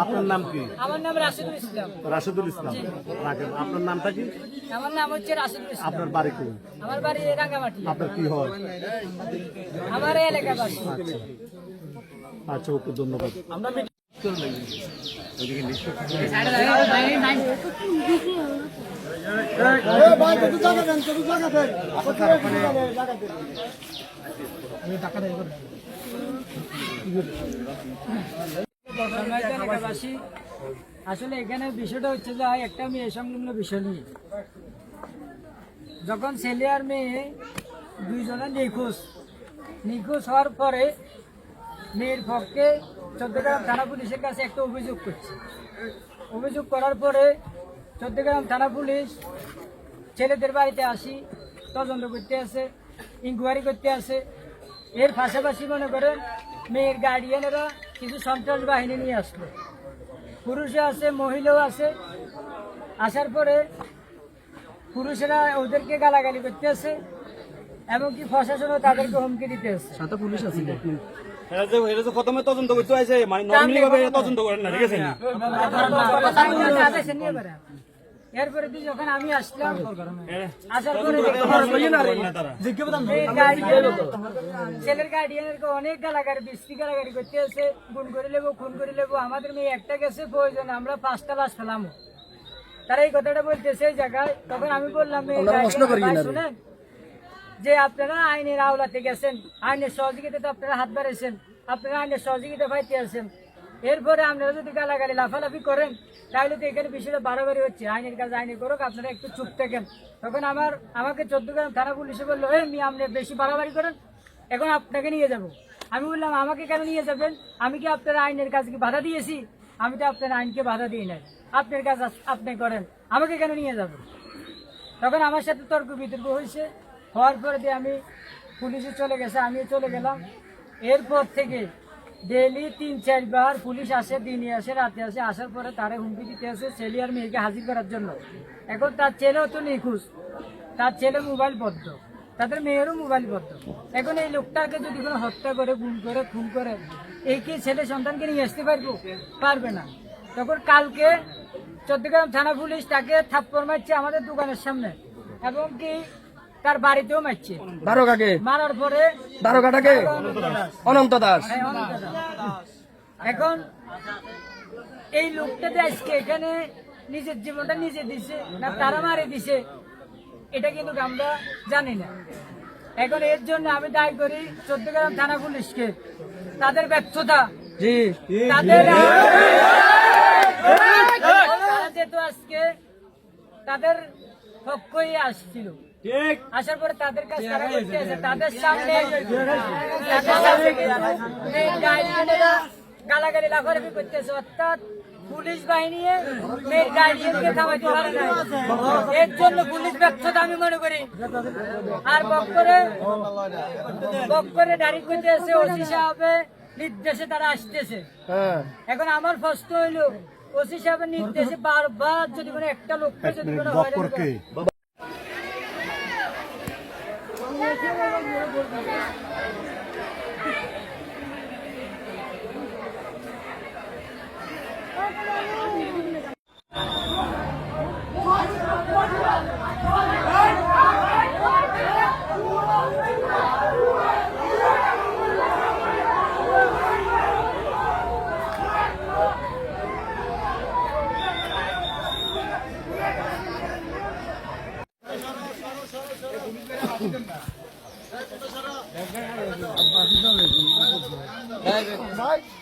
আপনার নাম কি? আমার নাম রাশিদুল ইসলাম। রাশিদুল ইসলাম। আপনার নামটা কি? আমার নাম হচ্ছে রাশিদুল ইসলাম। আপনার বাড়ি কোন? আমার বাড়ি রাঙ্গামাটি। আপনার কি হয়? আমার এলাকাবাসী। আচ্ছা, ওকে, ধন্যবাদ। আমরা আসলে এখানে বিষয়টা হচ্ছে যে একটা মেয়ে সংলগ্ন বিষয় নিয়ে, যখন ছেলে আর মেয়ে দুইজনে নিখোঁজ হওয়ার পরে মেয়ের পক্ষে চট্টগ্রাম থানা পুলিশের কাছে একটা অভিযোগ করছে। অভিযোগ করার পরে চট্টগ্রাম থানা পুলিশ ছেলেদের বাড়িতে আসি, তদন্ত করতে আসে, ইনকোয়ারি করতে আসে। এর পাশাপাশি মনে করেন মেয়ের গার্ডিয়ানেরা কিছু সন্ত্রাস বাহিনী নিয়ে আসলো, পুরুষও আছে মহিলাও আছে। আসার পরে পুরুষেরা ওদেরকে গালাগালি করতে আসে, এমনকি প্রশাসনও তাদেরকে হুমকি দিতে আসে। সাথে পুলিশ আছে, প্রথমে তদন্ত করতে আছে, মানে নরমালি ভাবে তদন্ত করেন না, ঠিক আছে? এরপরে যখন আমি আসলাম, আসার পরে ছেলের গার্ডিয়ানকে অনেক গালাগালি, বৃষ্টি গালাগালি করতে আছে, খুন করে লেবো। আমাদের মেয়ে একটা গেছে প্রয়োজন, আমরা 5টা লাশ ফেলাম। তারা এই কথাটা বলতেছে এই জায়গায়। তখন আমি বললাম শুনেন যে আপনারা আইনের আওলাতে গেছেন, আইনের সহযোগিতাতে আপনারা হাত বাড়াইছেন, আপনারা আইনের সহযোগিতা পাইতে আছেন। এরপরে আপনারা যদি গালাগালি লাফালাফি করেন তাহলে তো এখানে বিষয়টা বাড়াবাড়ি হচ্ছে। আইনের কাজ আইনে করুক, আপনারা একটু চুপ থাকেন। তখন আমাকে চট্টগ্রাম থানা পুলিশে বললো, আপনি বেশি বাড়াবাড়ি করেন, এখন আপনাকে নিয়ে যাব। আমি বললাম আমাকে কেন নিয়ে যাবেন? আমি কি আপনার আইনের কাজ কি বাধা দিয়েছি? আমি তো আপনার আইনকে বাধা দিই নাই, আপনার কাজ আপনি করেন, আমাকে কেন নিয়ে যাবেন? তখন আমার সাথে তর্ক বিতর্ক হয়েছে। হওয়ার পরে আমি পুলিশে চলে গেছে, আমিও চলে গেলাম। এরপর থেকে ডেইলি 3-4 বার পুলিশ আসে, দিনে আসে, রাতে আসে। আসার পরে তারা হুমকি দিতে আসে ছেলে আর মেয়েকে হাজির করার জন্য। এখন তার ছেলেও তো নিখোঁজ, তার ছেলে মোবাইল বদ্ধ, তাদের মেয়েরও মোবাইল বদ্ধ। এখন এই লোকটাকে যদি কোনো হত্যা করে, গুম করে, খুন করে, এই কি ছেলে সন্তানকে নিয়ে আসতে পারবে না? তখন কালকে চট্টগ্রাম থানা পুলিশ তাকে থাপ্পড় মারছে আমাদের দোকানের সামনে, এবং কি তার বাড়িতেও মারছে। মারার পরে দারোগাটাকে অনন্ত দাস। এখন এই লোকটা যে আজকে এখানে নিজের জীবনটা নিজে দিছে না তারা মারে দিছে, এটা কিন্তু আমরা জানি না। এখন এর জন্য আমি দায়ী করি চট্টগ্রাম থানা পুলিশকে, তাদের ব্যর্থতা। তাদের যেহেতু আজকে তাদের পক্ষই আসছিল, আসার পরে তাদের কাছে তারা করতে আছে, তাদের সামনে গালাগালি লাফালাফি করতেছে। অর্থাৎ পুলিশ বাহিনী মেয়ের গার্ডিয়ানকে থামাইতে পারে না। এর জন্য পুলিশ ব্যর্থতা আমি মনে করি। আর বক্করে দাঁড়িয়ে করতে আছে, ওসি সাহেবের নির্দেশে তারা আসতেছে। এখন আমার প্রশ্ন হইল, ওসি সাহেবের নির্দেশে বারবার যদি কোনো একটা লোককে যদি কোনো Bye.